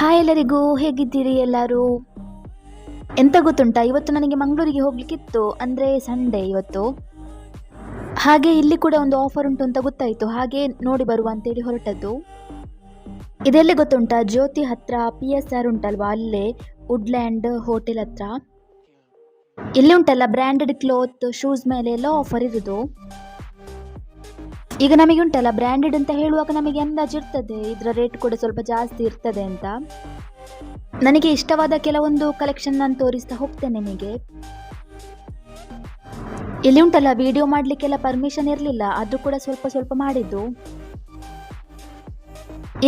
Hi ಎಲ್ಲರಿಗೂ, ಹೇಗಿದ್ದೀರಿ ಎಲ್ಲರೂ? ಎಂತ ಗೊತ್ತುಂಟಾ, ಇವತ್ತು ನನಗೆ ಮಂಗಳೂರಿಗೆ ಹೋಗ್ಲಿಕ್ಕಿತ್ತು, ಅಂದರೆ ಸಂಡೇ ಇವತ್ತು. ಹಾಗೆ ಇಲ್ಲಿ ಕೂಡ ಒಂದು ಆಫರ್ ಉಂಟು ಅಂತ ಗೊತ್ತಾಯಿತು, ಹಾಗೆ ನೋಡಿ ಬರುವ ಅಂತೇಳಿ ಹೊರಟದ್ದು. ಇದೆಲ್ಲಿ ಗೊತ್ತುಂಟಾ, ಜ್ಯೋತಿ ಹತ್ರ PSR ಉಂಟಲ್ವಾ, ಅಲ್ಲೇ ವುಡ್ಲ್ಯಾಂಡ್ ಹೋಟೆಲ್ ಹತ್ರ. ಇಲ್ಲಿ ಉಂಟಲ್ಲ ಬ್ರ್ಯಾಂಡೆಡ್ ಕ್ಲೋತ್ ಶೂಸ್ ಮೇಲೆ ಎಲ್ಲ ಆಫರ್ ಇರೋದು. ಈಗ ನಮಗೆ ಉಂಟಲ್ಲ ಬ್ರ್ಯಾಂಡೆಡ್ ಅಂತ ಹೇಳುವಾಗ ನಮಗೆ ಅಂದಾಜು ಇರ್ತದೆ, ಇದರ ರೇಟ್ ಕೂಡ ಸ್ವಲ್ಪ ಜಾಸ್ತಿ ಇರ್ತದೆ ಅಂತ. ನನಗೆ ಇಷ್ಟವಾದ ಕೆಲವೊಂದು ಕಲೆಕ್ಷನ್ ನಾನು ತೋರಿಸ್ತಾ ಹೋಗ್ತೇನೆ ನಿಮಗೆ. ಇಲ್ಲಿ ಉಂಟಲ್ಲ ವಿಡಿಯೋ ಮಾಡ್ಲಿಕ್ಕೆಲ್ಲ ಪರ್ಮಿಷನ್ ಇರಲಿಲ್ಲ, ಅದು ಕೂಡ ಸ್ವಲ್ಪ ಸ್ವಲ್ಪ ಮಾಡಿದ್ದು.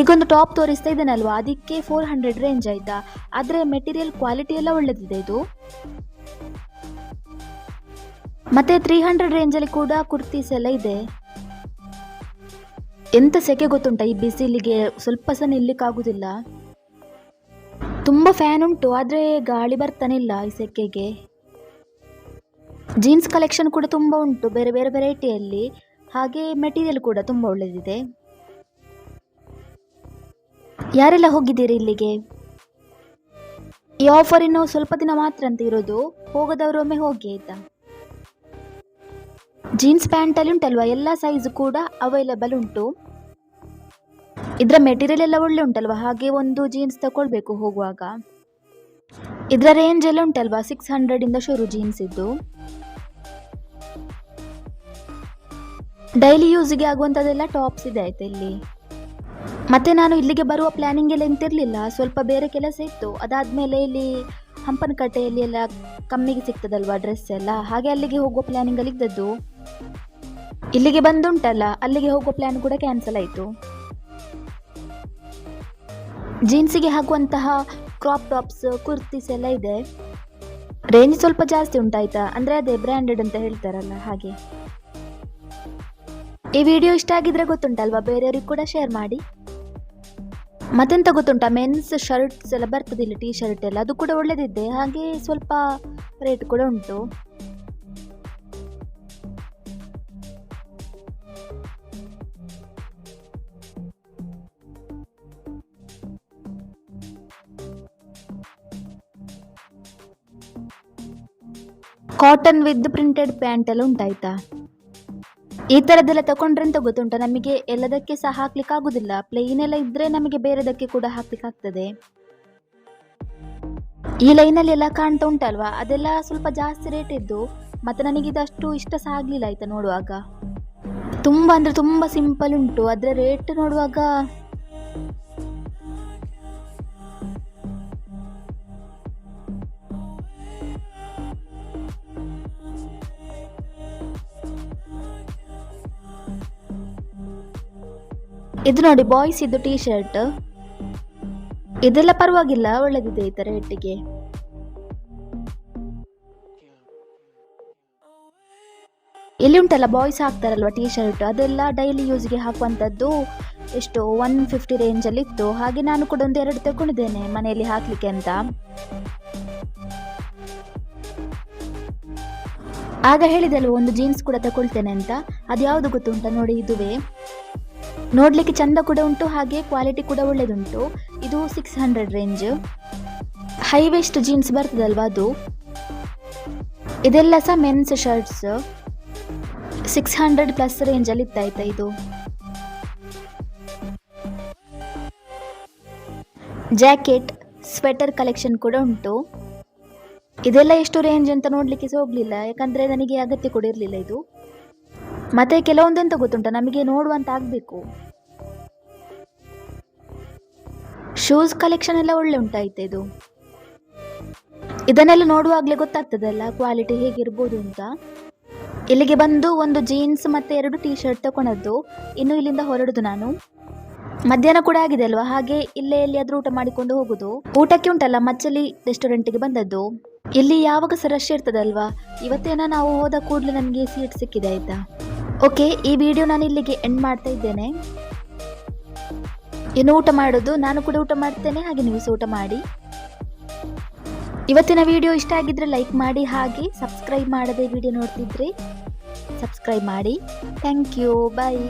ಈಗೊಂದು ಟಾಪ್ ತೋರಿಸ್ತಾ ಇದ್ದೇನಲ್ವಾ, ಅದಕ್ಕೆ 400 ರೇಂಜ್ ಆಯ್ತಾ, ಆದ್ರೆ ಮೆಟೀರಿಯಲ್ ಕ್ವಾಲಿಟಿ ಎಲ್ಲ ಒಳ್ಳೆದಿದೆ ಇದು. ಮತ್ತೆ 300 ರೇಂಜಲ್ಲಿ ಕೂಡ ಕುರ್ತೀಸ್ ಎಲ್ಲ ಇದೆ. ಎಂತ ಸೆಕೆ ಗೊತ್ತುಂಟ, ಈ ಬಿಸಿಲಿಗೆ ಸ್ವಲ್ಪ ಸಹ ನಿಲ್ಲಿಕ್ಕಾಗುದಿಲ್ಲ. ತುಂಬ ಫ್ಯಾನ್ ಉಂಟು, ಆದರೆ ಗಾಳಿ ಬರ್ತಾನಿಲ್ಲ ಈ ಸೆಕೆಗೆ. ಜೀನ್ಸ್ ಕಲೆಕ್ಷನ್ ಕೂಡ ತುಂಬ ಉಂಟು, ಬೇರೆ ಬೇರೆ ವೆರೈಟಿಯಲ್ಲಿ. ಹಾಗೆ ಮೆಟೀರಿಯಲ್ ಕೂಡ ತುಂಬ ಒಳ್ಳೆದಿದೆ. ಯಾರೆಲ್ಲ ಹೋಗಿದ್ದೀರಿ ಇಲ್ಲಿಗೆ? ಈ ಆಫರ್ ಇನ್ನು ಸ್ವಲ್ಪ ದಿನ ಮಾತ್ರ ಅಂತ ಇರೋದು, ಹೋಗದವರು ಒಮ್ಮೆ ಹೋಗಿ ಆಯ್ತಾ. ಜೀನ್ಸ್ ಪ್ಯಾಂಟಲ್ಲಿ ಉಂಟಲ್ವಾ, ಎಲ್ಲ ಸೈಜ್ ಕೂಡ ಅವೈಲಬಲ್ ಉಂಟು. ಇದರ ಮೆಟೀರಿಯಲ್ ಎಲ್ಲ ಒಳ್ಳೆ ಉಂಟಲ್ವಾ, ಹಾಗೆ ಒಂದು ಜೀನ್ಸ್ ತಗೊಳ್ಬೇಕು ಹೋಗುವಾಗ. ಇದರ ರೇಂಜ್ ಎಲ್ಲ ಉಂಟಲ್ವಾ, 600 ಇಂದ ಶುರು ಜೀನ್ಸ್ ಇದ್ದು. ಡೈಲಿ ಯೂಸ್ಗೆ ಆಗುವಂಥದ್ದೆಲ್ಲ ಟಾಪ್ಸ್ ಇದೆ ಆಯ್ತಾ ಇಲ್ಲಿ. ಮತ್ತೆ ನಾನು ಇಲ್ಲಿಗೆ ಬರುವ ಪ್ಲಾನಿಂಗ್ ಎಲ್ಲ ಎಂತಿರಲಿಲ್ಲ, ಸ್ವಲ್ಪ ಬೇರೆ ಕೆಲಸ ಇತ್ತು. ಅದಾದ್ಮೇಲೆ ಇಲ್ಲಿ ಹಂಪನಕಟ್ಟೆಯಲ್ಲಿ ಎಲ್ಲ ಕಮ್ಮಿಗೆ ಸಿಗ್ತದಲ್ವಾ ಡ್ರೆಸ್ ಎಲ್ಲ, ಹಾಗೆ ಅಲ್ಲಿಗೆ ಹೋಗುವ ಪ್ಲಾನಿಂಗ್ ಅಲ್ಲಿ ಇದ್ದದ್ದು. ಇಲ್ಲಿಗೆ ಬಂದುಂಟಲ್ಲ, ಅಲ್ಲಿಗೆ ಹೋಗುವ ಪ್ಲಾನ್ ಕೂಡ ಕ್ಯಾನ್ಸಲ್ ಆಯಿತು. ಜೀನ್ಸಿಗೆ ಹಾಕುವಂತಹ ಕ್ರಾಪ್ ಟಾಪ್ಸ್ ಕುರ್ತೀಸ್ ಎಲ್ಲ ಇದೆ. ರೇಂಜ್ ಸ್ವಲ್ಪ ಜಾಸ್ತಿ ಉಂಟಾಯ್ತಾ, ಅಂದರೆ ಅದೇ ಬ್ರ್ಯಾಂಡೆಡ್ ಅಂತ ಹೇಳ್ತಾರಲ್ಲ ಹಾಗೆ. ಈ ವಿಡಿಯೋ ಇಷ್ಟ ಆಗಿದ್ರೆ ಗೊತ್ತುಂಟಲ್ವಾ, ಬೇರೆಯವ್ರಿಗೆ ಕೂಡ ಶೇರ್ ಮಾಡಿ. ಮತ್ತೆಂತ ಗೊತ್ತುಂಟಾ, ಮೆನ್ಸ್ ಶರ್ಟ್ಸ್ ಎಲ್ಲ ಬರ್ತದೆ ಇಲ್ಲಿ, ಟೀ ಶರ್ಟ್ ಎಲ್ಲ, ಅದು ಕೂಡ ಒಳ್ಳೆದಿದೆ. ಹಾಗೆ ಸ್ವಲ್ಪ ರೇಟ್ ಕೂಡ ಉಂಟು. ಕಾಟನ್ ವಿತ್ ಪ್ರಿಂಟೆಡ್ ಪ್ಯಾಂಟ್ ಎಲ್ಲ ಉಂಟಾಯ್ತಾ. ಈ ಥರದ್ದೆಲ್ಲ ತಗೊಂಡ್ರೆ ಅಂತ ಗೊತ್ತುಂಟ, ನಮಗೆ ಎಲ್ಲದಕ್ಕೆ ಸಹ ಹಾಕ್ಲಿಕ್ಕೆ ಆಗುದಿಲ್ಲ. ಪ್ಲೇನ್ ಎಲ್ಲ ಇದ್ರೆ ನಮಗೆ ಬೇರೆದಕ್ಕೆ ಕೂಡ ಹಾಕ್ಲಿಕ್ಕೆ ಆಗ್ತದೆ. ಈ ಲೈನಲ್ಲಿ ಎಲ್ಲ ಕಾಣ್ತಾ ಉಂಟಲ್ವಾ, ಅದೆಲ್ಲ ಸ್ವಲ್ಪ ಜಾಸ್ತಿ ರೇಟ್ ಇದ್ದು, ಮತ್ತೆ ನನಗೆ ಇದಷ್ಟು ಇಷ್ಟ ಸಹ ಆಗ್ಲಿಲ್ಲ ಆಯ್ತಾ ನೋಡುವಾಗ. ತುಂಬ ಅಂದ್ರೆ ತುಂಬ ಸಿಂಪಲ್ ಉಂಟು, ಆದ್ರೆ ರೇಟ್ ನೋಡುವಾಗ ಇದು ನೋಡಿ ಬಾಯ್ಸ್ ಇದು ಟೀ ಶರ್ಟ್, ಇದೆಲ್ಲ ಪರವಾಗಿಲ್ಲ, ಒಳ್ಳೆದಿದೆ ಈ ತರ ರೇಟಿಗೆ. ಇಲ್ಲಿ ಉಂಟಲ್ಲ ಬಾಯ್ಸ್ ಹಾಕ್ತಾರಲ್ವ ಟೀ ಶರ್ಟ್, ಅದೆಲ್ಲ ಡೈಲಿ ಯೂಸ್ಗೆ ಹಾಕುವಂಥದ್ದು. ಎಷ್ಟು 150 ರೇಂಜಲ್ಲಿ ಇತ್ತು. ಹಾಗೆ ನಾನು ಕೂಡ ಒಂದು 2 ತಗೊಂಡಿದ್ದೇನೆ ಮನೆಯಲ್ಲಿ ಹಾಕ್ಲಿಕ್ಕೆ ಅಂತ. ಆಗ ಹೇಳಿದಲ್ವ ಒಂದು ಜೀನ್ಸ್ ಕೂಡ ತಗೊಳ್ತೇನೆ ಅಂತ, ಅದು ಯಾವುದು ಗೊತ್ತುಂಟ ನೋಡಿ, ಇದುವೇ. ನೋಡ್ಲಿಕ್ಕೆ ಚಂದ ಕೂಡ ಉಂಟು, ಹಾಗೆ ಕ್ವಾಲಿಟಿ ಕೂಡ ಒಳ್ಳೆದುಂಟು. ಇದು 600 ರೇಂಜ್. ಹೈ ವೇಸ್ಟ್ ಜೀನ್ಸ್ ಬರ್ತದಲ್ವಾ ಅದು. ಇದೆಲ್ಲ ಸಹ ಮೆನ್ಸ್ ಶರ್ಟ್ಸ್, 600 ಪ್ಲಸ್ ರೇಂಜಲ್ಲಿ ಇತ್ತಾಯ್ತಾ ಇದು. ಜಾಕೆಟ್ ಸ್ವೆಟರ್ ಕಲೆಕ್ಷನ್ ಕೂಡ ಉಂಟು. ಇದೆಲ್ಲ ಎಷ್ಟು ರೇಂಜ್ ಅಂತ ನೋಡ್ಲಿಕ್ಕೆ ಹೋಗ್ಲಿಲ್ಲ, ಯಾಕಂದ್ರೆ ನನಗೆ ಅಗತ್ಯ ಕೂಡ ಇರಲಿಲ್ಲ ಇದು. ಮತ್ತೆ ಕೆಲವೊಂದು ಎಂತ ಗೊತ್ತುಂಟ, ನಮಗೆ ನೋಡುವಂತ ಆಗ್ಬೇಕು. ಶೂಸ್ ಕಲೆಕ್ಷನ್ ಎಲ್ಲ ಒಳ್ಳೆ ಉಂಟಾಯ್ತು ಇದು. ಇದನ್ನೆಲ್ಲ ನೋಡುವಾಗ್ಲೇ ಗೊತ್ತಾಗ್ತದಲ್ಲ ಕ್ವಾಲಿಟಿ ಹೇಗಿರ್ಬೋದು ಅಂತ. ಇಲ್ಲಿಗೆ ಬಂದು ಒಂದು ಜೀನ್ಸ್ ಮತ್ತೆ 2 ಟೀ ಶರ್ಟ್ ತಗೊಂಡದ್ದು. ಇನ್ನು ಇಲ್ಲಿಂದ ಹೊರಡುದು ನಾನು. ಮಧ್ಯಾಹ್ನ ಕೂಡ ಆಗಿದೆ ಅಲ್ವಾ, ಹಾಗೆ ಇಲ್ಲೇ ಎಲ್ಲಿಯಾದ್ರೂ ಊಟ ಮಾಡಿಕೊಂಡು ಹೋಗುದು. ಊಟಕ್ಕೆ ಉಂಟಲ್ಲ ಮಚ್ಚಲಿ ರೆಸ್ಟೋರೆಂಟ್ಗೆ ಬಂದದ್ದು. ಇಲ್ಲಿ ಯಾವಾಗ ಸಹ ರಶ್ ಇರ್ತದಲ್ವಾ, ಇವತ್ತೇನ ನಾವು ಹೋದ ಕೂಡಲೇ ನಮಗೆ ಸೀಟ್ ಸಿಕ್ಕಿದೆ ಆಯ್ತಾ. ಓಕೆ, ಈ ವಿಡಿಯೋ ನಾನು ಇಲ್ಲಿಗೆ ಎಂಡ್ ಮಾಡ್ತಾ ಇದ್ದೇನೆ. ಇನ್ನು ಊಟ ಮಾಡೋದು, ನಾನು ಕೂಡ ಊಟ ಮಾಡ್ತೇನೆ, ಹಾಗೆ ನೀವು ಸಹ ಊಟ ಮಾಡಿ. ಇವತ್ತಿನ ವಿಡಿಯೋ ಇಷ್ಟ ಆಗಿದ್ರೆ ಲೈಕ್ ಮಾಡಿ, ಹಾಗೆ ಸಬ್ಸ್ಕ್ರೈಬ್ ಮಾಡದೆ ವಿಡಿಯೋ ನೋಡ್ತಿದ್ರೆ ಸಬ್ಸ್ಕ್ರೈಬ್ ಮಾಡಿ. Thank you, bye.